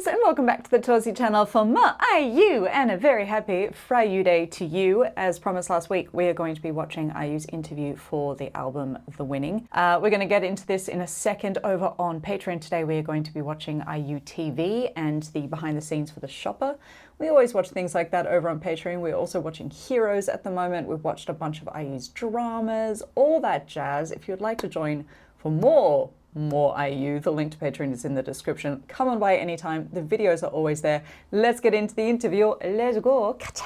friends, and welcome back to the Torsey channel for more IU, and a very happy Friday to you. As promised last week, we are going to be watching IU's interview for the album The Winning. We're going to get into this in a second over on Patreon. Today we are going to be watching IU TV and the behind the scenes for The Shopper. We always watch things like that over on Patreon. We're also watching Heroes at the moment. We've watched a bunch of IU's dramas, all that jazz. If you'd like to join for more IU, the link to Patreon is in the description. Come on by anytime. The videos are always there. Let's get into the interview. Let's go. 가자.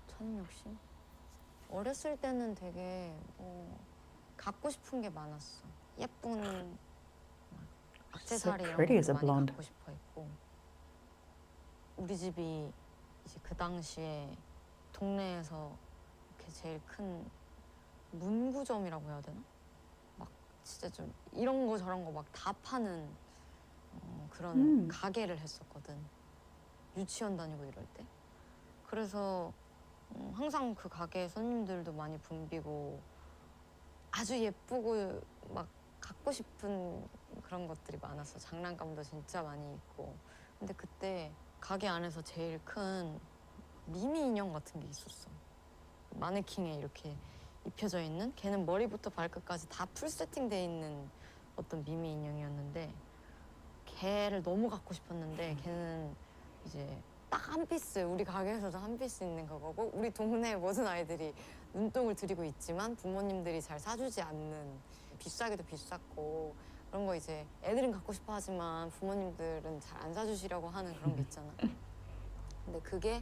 저는 역시 어렸을 때는 되게 갖고 싶은 게 많았어. 예쁜 액세서리 이런 것도 많이 갖고 싶어 했고, 우리 집이 이제 그 당시에 동네에서 이렇게 제일 큰 문구점이라고 해야 되나? 진짜 좀 이런 거 저런 거 막 다 파는 그런 가게를 했었거든. 유치원 다니고 이럴 때. 그래서 항상 그 가게 손님들도 많이 붐비고 아주 예쁘고 막 갖고 싶은 그런 것들이 많았어. 장난감도 진짜 많이 있고. 근데 그때 가게 안에서 제일 큰 미미 인형 같은 게 있었어. 마네킹에 이렇게 입혀져 있는, 걔는 머리부터 발끝까지 다 풀 세팅돼 있는 어떤 미미 인형이었는데, 걔를 너무 갖고 싶었는데 걔는 이제 딱 한 피스, 우리 가게에서도 한 피스 있는 그거고, 우리 동네 모든 아이들이 눈독을 들이고 있지만 부모님들이 잘 사주지 않는, 비싸기도 비쌌고 그런 거 이제 애들은 갖고 싶어 하지만 부모님들은 잘 안 사주시려고 하는 그런 게 있잖아. 근데 그게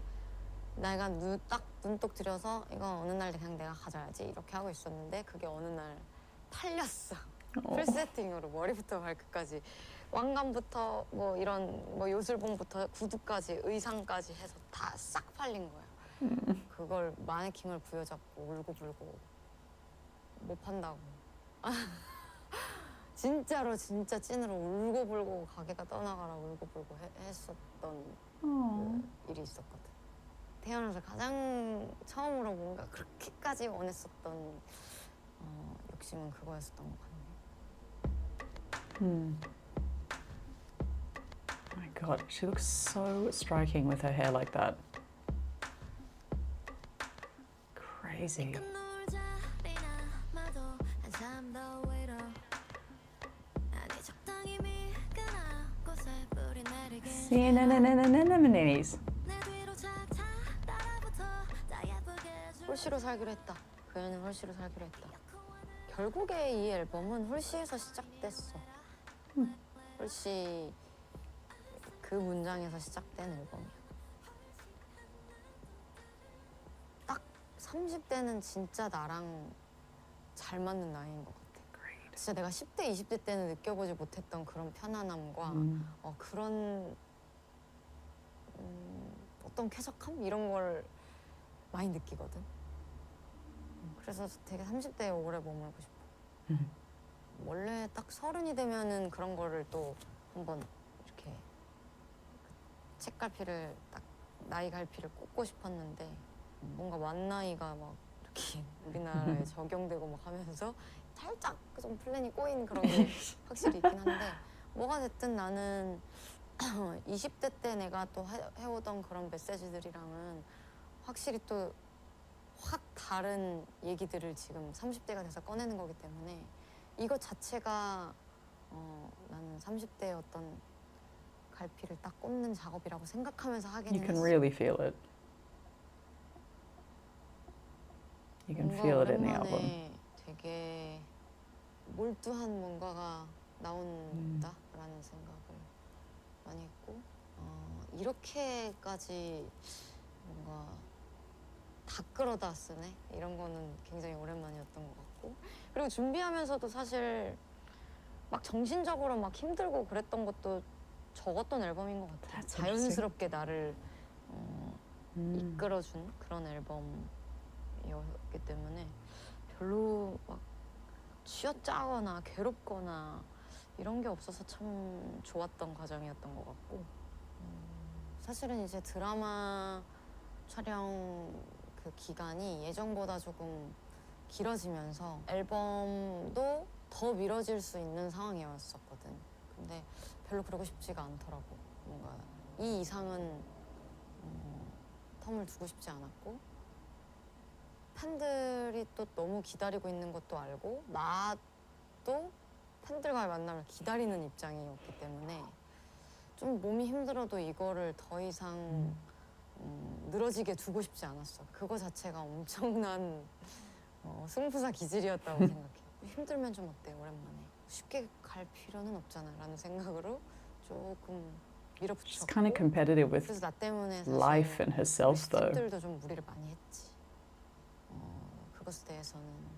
내가 딱 눈독 들여서 이거 어느 날 그냥 내가 가져야지 이렇게 하고 있었는데, 그게 어느 날 팔렸어. 풀 세팅으로 머리부터 발끝까지, 왕관부터 뭐 이런 뭐 요술봉부터 구두까지 의상까지 해서 다 싹 팔린 거야. 그걸 마네킹을 부여잡고 울고불고 못 판다고. 진짜로 진짜 찐으로 울고불고 가게가 떠나가라고 울고불고 했었던 그 일이 있었거든. 태어나서 가장 처음으로 뭔가 그렇게까지 원했었던 욕심은 그거였었던 것 같네. Oh my God, she looks so striking with her hair like that. Crazy. See, no. 홀씨로 살기로 했다. 그 애는 홀씨로 살기로 했다. 결국에 이 앨범은 홀씨에서 시작됐어. 홀씨 그 문장에서 시작된 앨범이야. 딱 30대는 진짜 나랑 잘 맞는 나이인 것 같아. 진짜 내가 10대, 20대 때는 느껴보지 못했던 그런 편안함과 그런 어떤 쾌적함? 이런 걸 많이 느끼거든. 그래서 되게 30대에 오래 머물고 싶어. 원래 딱 30이 되면은 그런 거를 또 한번 이렇게 책갈피를 딱 나이 갈피를 꽂고 싶었는데, 뭔가 만나이가 막 이렇게 우리나라에 적용되고 막 하면서 살짝 좀 플랜이 꼬인 그런 게 확실히 있긴 한데, 뭐가 됐든 나는 20대 때 내가 또 해오던 그런 메시지들이랑은 확실히 또 확 다른 얘기들을 지금 30대가 돼서 꺼내는 거기 때문에, 이것 자체가 나는 30대의 어떤 갈피를 딱 꽂는 작업이라고 생각하면서 하기는 You can 했어. really feel it. You can feel it in the album. 오랜만에 되게 몰두한 뭔가가 나온다라는 생각을 많이 했고, 이렇게까지 뭔가 다 끌어다 쓰네? 이런 거는 굉장히 오랜만이었던 것 같고, 그리고 준비하면서도 사실 막 정신적으로 막 힘들고 그랬던 것도 적었던 앨범인 것 같아. 자연스럽게 나를 이끌어준 그런 앨범이었기 때문에 별로 막 쥐어짜거나 괴롭거나 이런 게 없어서 참 좋았던 과정이었던 것 같고, 사실은 이제 드라마 촬영 그 기간이 예정보다 조금 길어지면서 앨범도 더 미뤄질 수 있는 상황이었었거든. 근데 별로 그러고 싶지가 않더라고. 뭔가 이 이상은 텀을 두고 싶지 않았고 팬들이 또 너무 기다리고 있는 것도 알고 나도 팬들과의 만남을 기다리는 입장이었기 때문에 좀 몸이 힘들어도 이거를 더 이상 늘어지게 두고 싶지 않았어. 그거 자체가 엄청난 승부사 기질이었다고 생각해. 힘들면 좀 어때 오랜만에. 쉽게 갈 필요는 없잖아 라는 생각으로 조금 She's kind of 밀어붙였고 competitive with 그래서 나 때문에 life 사실 and herself, though. 스태프들도 좀 무리를 많이 했지. 그것에 대해서는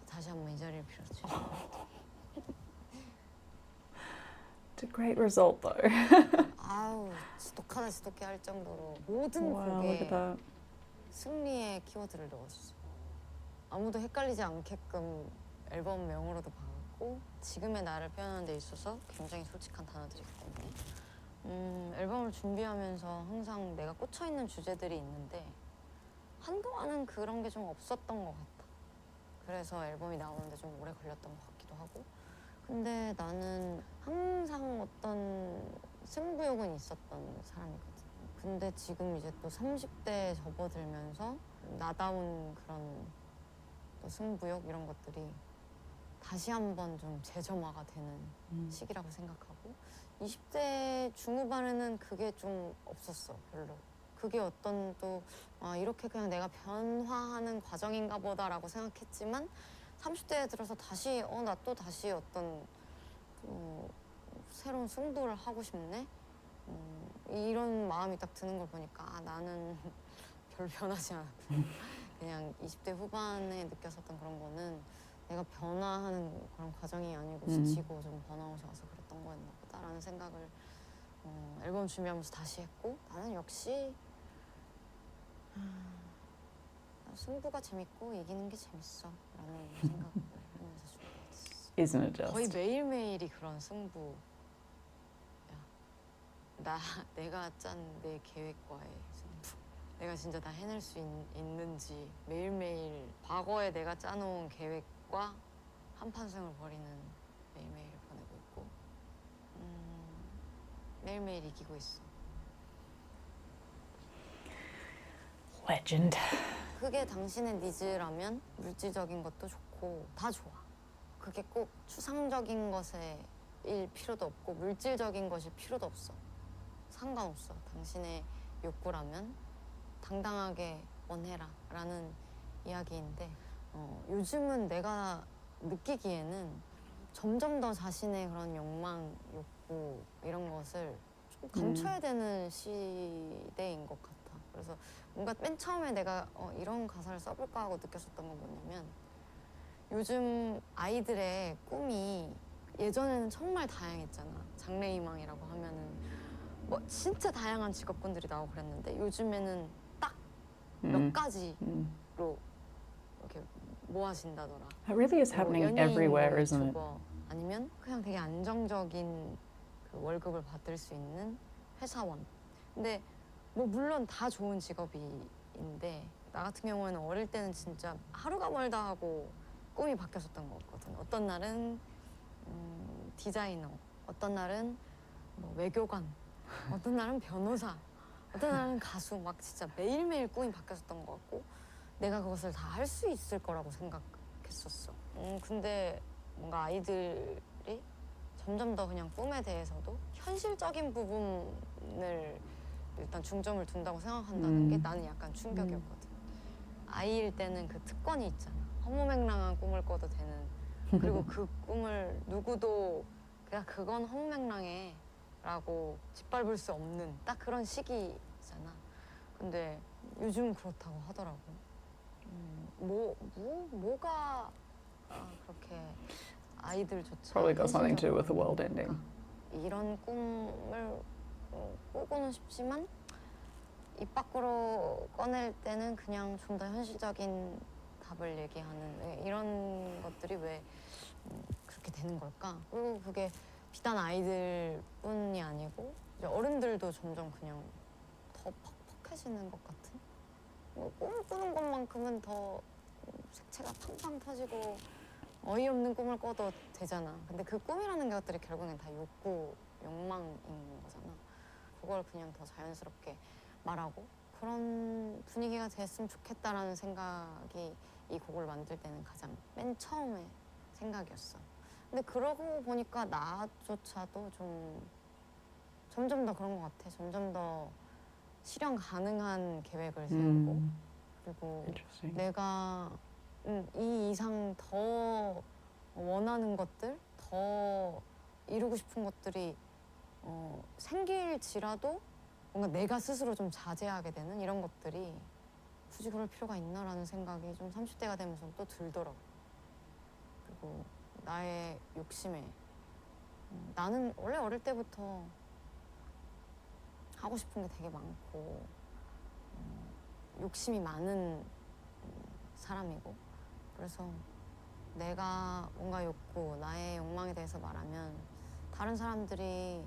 다시 한번 이 자리를 빌었지. It's a great result, though. 아우 지독하다 지독해 할 정도로 모든 Wow, look at 곡에 that. 승리의 키워드를 넣었어. 아무도 헷갈리지 않게끔 앨범명으로도 박았고 지금의 나를 표현하는 데 있어서 굉장히 솔직한 단어들이기 때문에 앨범을 준비하면서 항상 내가 꽂혀있는 주제들이 있는데 한동안은 그런 게 좀 없었던 것 같아. 그래서 앨범이 나오는데 좀 오래 걸렸던 것 같기도 하고 근데 나는 항상 어떤 승부욕은 있었던 사람이거든. 근데 지금 이제 또 30대에 접어들면서 나다운 그런 또 승부욕 이런 것들이 다시 한번 좀 재점화가 되는 시기라고 생각하고 20대 중후반에는 그게 좀 없었어 별로. 그게 어떤 또 이렇게 그냥 내가 변화하는 과정인가 보다라고 생각했지만 30대에 들어서 다시 나 또 다시 어떤 새로운 승부를 하고 싶네? 이런 마음이 딱 드는 걸 보니까 나는 별 변하지 않았구나. 그냥 20대 후반에 느꼈었던 그런 거는 내가 변화하는 그런 과정이 아니고 지치고 좀 번아웃이 와서 그랬던 거였나 보다라는 생각을 앨범 준비하면서 다시 했고 나는 역시 승부가 재밌고 이기는 게 재밌어 라는 생각을 하면서 준비했어. Isn't it 거의 just? 매일매일이 그런 승부야. 내가 짠 내 계획과의 승부. 내가 진짜 다 해낼 수 있는지 매일매일 과거에 내가 짜놓은 계획과 한판승을 벌이는 매일매일을 보내고 있고 매일매일 이기고 있어. Legend. 그게 당신의 니즈라면 물질적인 것도 좋고 다 좋아. 그게 꼭 추상적인 것에 일 필요도 없고 물질적인 것일 필요도 없어. 상관없어. 당신의 욕구라면 당당하게 원해라 라는 이야기인데 요즘은 내가 느끼기에는 점점 더 자신의 그런 욕망, 욕구 이런 것을 좀 감춰야 되는 시대인 것 같아. 그래서 뭔가 맨 처음에 내가 이런 가사를 써볼까 하고 느꼈었던 건 뭐냐면 요즘 아이들의 꿈이 예전에는 정말 다양했잖아. 장래희망이라고 하면은 뭐 진짜 다양한 직업군들이 나오고 그랬는데 요즘에는 딱 몇 가지로 이렇게 모아진다더라. That really is happening everywhere, isn't it? 유튜버, 아니면 그냥 되게 안정적인 그 월급을 받을 수 있는 회사원. 근데 뭐 물론 다 좋은 직업인데 나 같은 경우에는 어릴 때는 진짜 하루가 멀다 하고 꿈이 바뀌었었던 것 같거든. 어떤 날은 디자이너, 어떤 날은 뭐 외교관, 어떤 날은 변호사, 어떤 날은 가수. 막 진짜 매일매일 꿈이 바뀌었었던 것 같고 내가 그것을 다 할 수 있을 거라고 생각했었어. 근데 뭔가 아이들이 점점 더 그냥 꿈에 대해서도 현실적인 부분을 일단 중점을 둔다고 생각한다는 게 나는 약간 충격이었거든. 아이일 때는 그 특권이 있잖아. 허무맹랑한 꿈을 꿔도 되는. 그리고 그 꿈을 누구도 그냥 그건 허무맹랑해 라고 짓밟을 수 없는 딱 그런 시기잖아. 근데 요즘 그렇다고 하더라고. 뭐가 그렇게 아이들조차 Probably got something to do with the world ending. 이런 꿈을 꾸고는 싶지만 입 밖으로 꺼낼 때는 그냥 좀 더 현실적인 답을 얘기하는 이런 것들이 왜 그렇게 되는 걸까? 그리고 그게 비단 아이들뿐이 아니고 이제 어른들도 점점 그냥 더 퍽퍽해지는 것 같은? 뭐 꿈을 꾸는 것만큼은 더 색채가 팡팡 터지고 어이없는 꿈을 꿔도 되잖아. 근데 그 꿈이라는 것들이 결국엔 다 욕구 욕망인 거잖아. 그걸 그냥 더 자연스럽게 말하고 그런 분위기가 됐으면 좋겠다라는 생각이 이 곡을 만들 때는 가장 맨 처음에 생각이었어. 근데 그러고 보니까 나조차도 좀 점점 더 그런 것 같아. 점점 더 실현 가능한 계획을 세우고 그리고 Interesting. 내가 이 이상 더 원하는 것들, 더 이루고 싶은 것들이 생길지라도 뭔가 내가 스스로 좀 자제하게 되는 이런 것들이 굳이 그럴 필요가 있나라는 생각이 좀 30대가 되면서 또 들더라고. 그리고 나의 욕심에 나는 원래 어릴 때부터 하고 싶은 게 되게 많고 욕심이 많은 사람이고 그래서 내가 뭔가 욕구, 나의 욕망에 대해서 말하면 다른 사람들이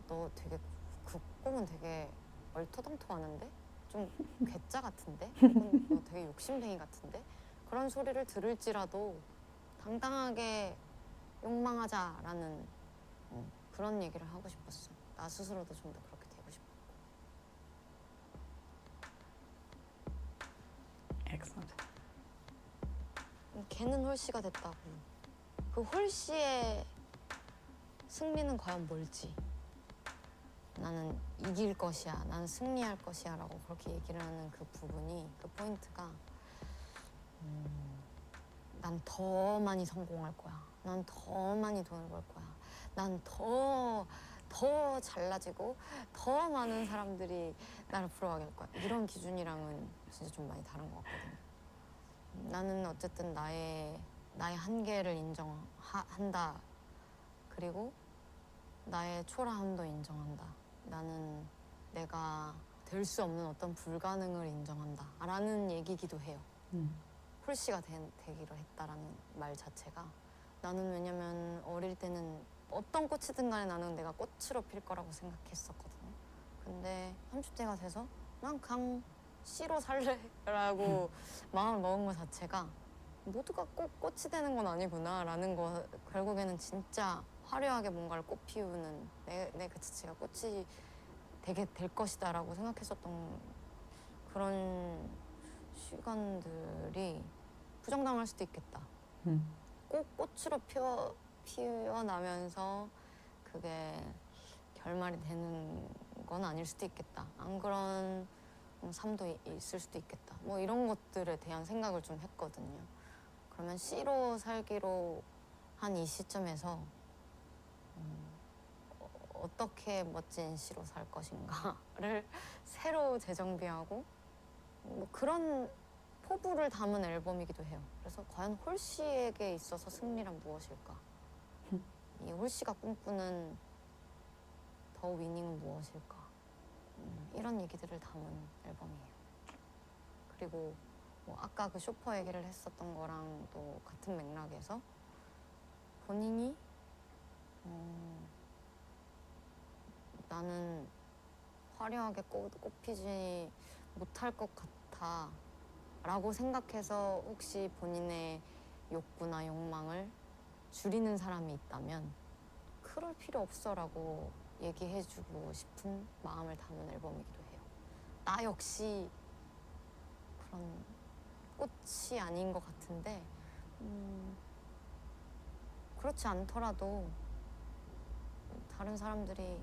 너 되게 그 꿈은 되게 얼토당토하는데? 좀 괴짜 같은데? 혹은 너 되게 욕심쟁이 같은데? 그런 소리를 들을지라도 당당하게 욕망하자라는 그런 얘기를 하고 싶었어. 나 스스로도 좀 더 그렇게 되고 싶어. Excellent. 걔는 홀씨가 됐다고. 그 홀씨의 승리는 과연 뭘지. 나는 이길 것이야, 나는 승리할 것이야 라고 그렇게 얘기를 하는 그 부분이, 그 포인트가 난 더 많이 성공할 거야, 난 더 많이 돈을 벌 거야, 난 더 잘나지고 더 많은 사람들이 나를 부러워하게 할 거야. 이런 기준이랑은 진짜 좀 많이 다른 것 같거든요. 나는 어쨌든 나의 한계를 인정한다. 그리고 나의 초라함도 인정한다. 나는 내가 될 수 없는 어떤 불가능을 인정한다 라는 얘기기도 해요. 홀씨가 되기로 했다라는 말 자체가. 나는 왜냐면 어릴 때는 어떤 꽃이든 간에 나는 내가 꽃으로 필 거라고 생각했었거든요. 근데 30대가 돼서 난 그냥 씨로 살래 라고 마음을 먹은 것 자체가 모두가 꼭 꽃이 되는 건 아니구나 라는 거. 결국에는 진짜 화려하게 뭔가를 꽃 피우는 내 그 자체가 꽃이 되게 될 것이다 라고 생각했었던 그런 시간들이 부정당할 수도 있겠다. 꼭 꽃으로 피어나면서 그게 결말이 되는 건 아닐 수도 있겠다. 안 그런 삶도 있을 수도 있겠다. 뭐 이런 것들에 대한 생각을 좀 했거든요. 그러면 C로 살기로 한 이 시점에서 어떻게 멋진 C로 살 것인가를 새로 재정비하고 뭐 그런 포부를 담은 앨범이기도 해요. 그래서 과연 홀씨에게 있어서 승리란 무엇일까? 이 홀씨가 꿈꾸는 더 위닝은 무엇일까? 이런 얘기들을 담은 앨범이에요. 그리고 뭐 아까 그 쇼퍼 얘기를 했었던 거랑 또 같은 맥락에서 본인이 나는 화려하게 꽃피지 못할 것 같아 라고 생각해서 혹시 본인의 욕구나 욕망을 줄이는 사람이 있다면 그럴 필요 없어 라고 얘기해주고 싶은 마음을 담은 앨범이기도 해요. 나 역시 그런 꽃이 아닌 것 같은데 그렇지 않더라도 다른 사람들이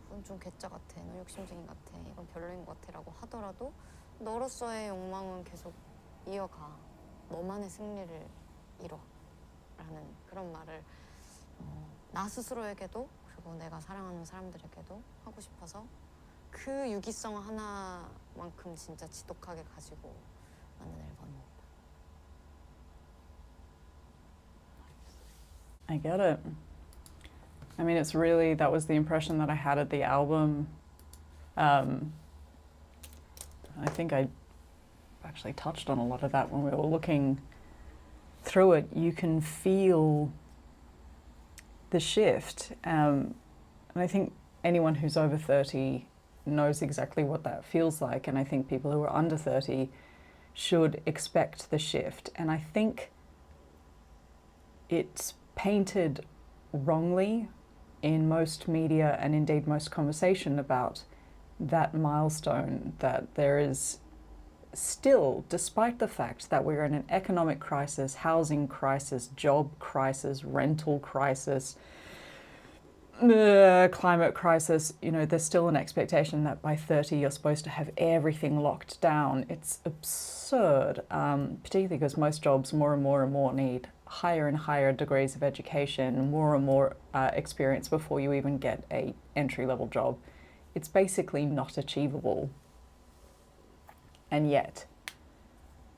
그건 좀 괴짜 같아, 너 욕심쟁이 같아, 이건 별로인 것 같아 라고 하더라도 너로서의 욕망은 계속 이어가. 너만의 승리를 이뤄 라는 그런 말을 나 스스로에게도 그리고 내가 사랑하는 사람들에게도 하고 싶어서 그 유기성 하나만큼 진짜 지독하게 가지고 만든 앨범입니다. I get it. I mean, it's really, that was the impression that I had at the album. I think I actually touched on a lot of that when we were looking through it. You can feel the shift. And I think anyone who's over 30 knows exactly what that feels like. And I think people who are under 30 should expect the shift. And I think it's painted wrongly in most media and indeed most conversation about that milestone, that there is still, despite the fact that we're in an economic crisis, housing crisis, job crisis, rental crisis, climate crisis, you know, there's still an expectation that by 30 you're supposed to have everything locked down. It's absurd, particularly because most jobs more and more need higher and higher degrees of education, more and more experience before you even get a entry-level job. It's basically not achievable. And yet,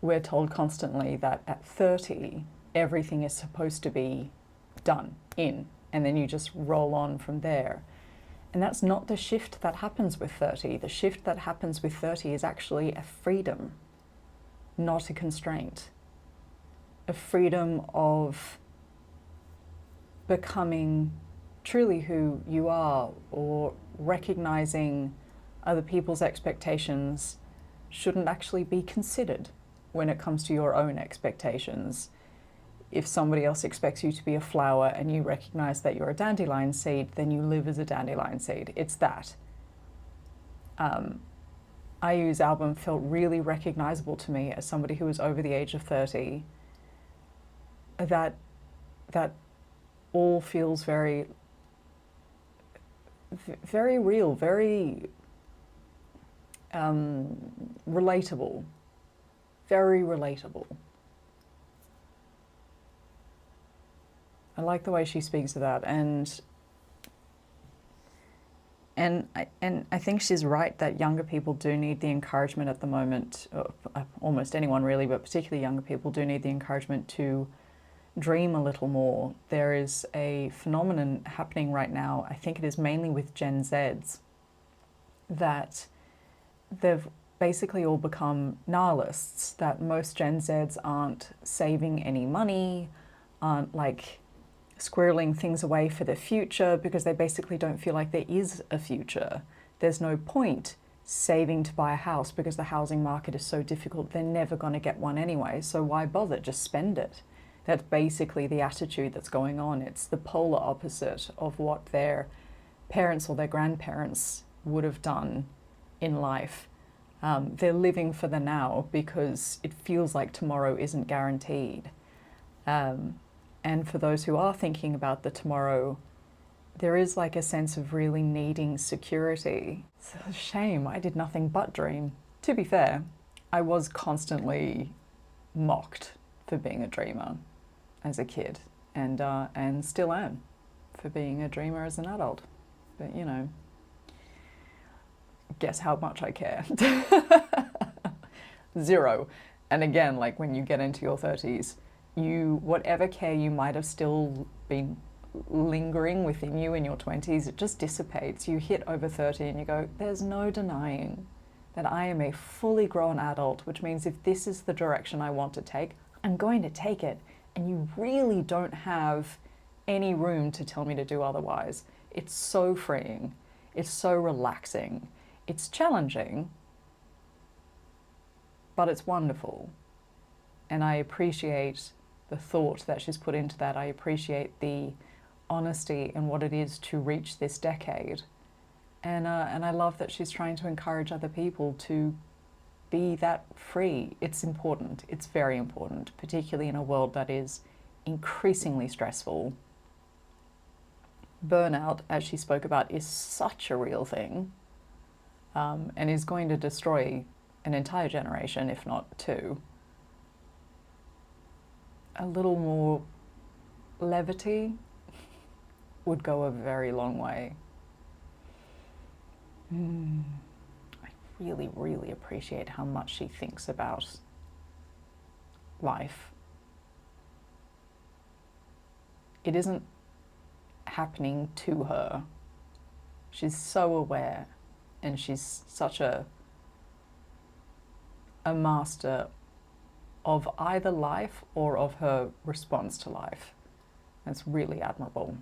we're told constantly that at 30, everything is supposed to be done in, and then you just roll on from there. And that's not the shift that happens with 30. The shift that happens with 30 is actually a freedom, not a constraint. A freedom of becoming truly who you are, or recognizing other people's expectations shouldn't actually be considered when it comes to your own expectations. If somebody else expects you to be a flower and you recognize that you're a dandelion seed, then you live as a dandelion seed. It's that. IU's album felt really recognizable to me as somebody who was over the age of 30. That all feels very, very real, very relatable, very relatable. I like the way she speaks of that, and I think she's right that younger people do need the encouragement at the moment. Almost anyone really, but particularly younger people do need the encouragement to dream a little more. There is a phenomenon happening right now, I think it is mainly with Gen Zs, that they've basically all become nihilists, that most Gen Zs aren't saving any money, aren't like squirreling things away for the future, because they basically don't feel like there is a future. There's no point saving to buy a house because the housing market is so difficult. They're never going to get one anyway, so why bother? Just spend it. That's basically the attitude that's going on. It's the polar opposite of what their parents or their grandparents would have done in life. They're living for the now because it feels like tomorrow isn't guaranteed. And for those who are thinking about the tomorrow, there is like a sense of really needing security. It's a shame I did nothing but dream. To be fair, I was constantly mocked for being a dreamer as a kid, and still am for being a dreamer as an adult. But you know, guess how much I care? Zero. And again, like when you get into your 30s, whatever care you might have still been lingering within you in your 20s, it just dissipates. You hit over 30 and you go, there's no denying that I am a fully grown adult, which means if this is the direction I want to take, I'm going to take it. And you really don't have any room to tell me to do otherwise. It's so freeing. It's so relaxing. It's challenging, but it's wonderful. And I appreciate the thought that she's put into that. I appreciate the honesty in what it is to reach this decade. And I love that she's trying to encourage other people to be that free. It's important. It's very important, particularly in a world that is increasingly stressful. Burnout, as she spoke about, is such a real thing, and is going to destroy an entire generation, if not two. A little more levity would go a very long way. I really, really appreciate how much she thinks about life. It isn't happening to her. She's so aware, and she's such a master of either life or of her response to life. That's really admirable.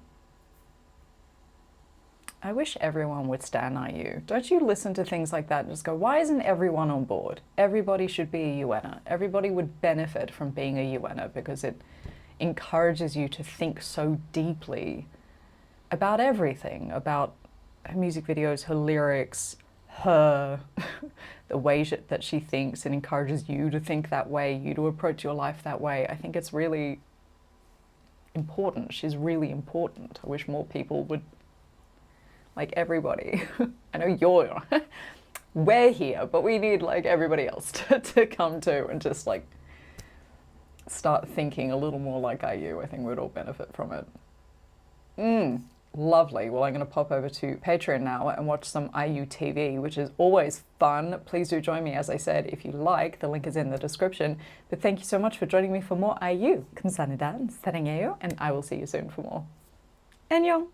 I wish everyone would stan IU. Don't you listen to things like that and just go, why isn't everyone on board? Everybody should be a UNer. Everybody would benefit from being a UNer because it encourages you to think so deeply about everything, about her music videos, her lyrics, her the way that she thinks and encourages you to think that way, you to approach your life that way. I think it's really important. She's really important. I wish more people would, like everybody. I know we're here, but we need like everybody else to come to and just like start thinking a little more like IU. I think we'd all benefit from it. Lovely. Well, I'm going to pop over to Patreon now and watch some IU TV, which is always fun. Please do join me, as I said, if you like. The link is in the description. But thank you so much for joining me for more IU. 감사합니다. 사랑해요. And I will see you soon for more. 안녕.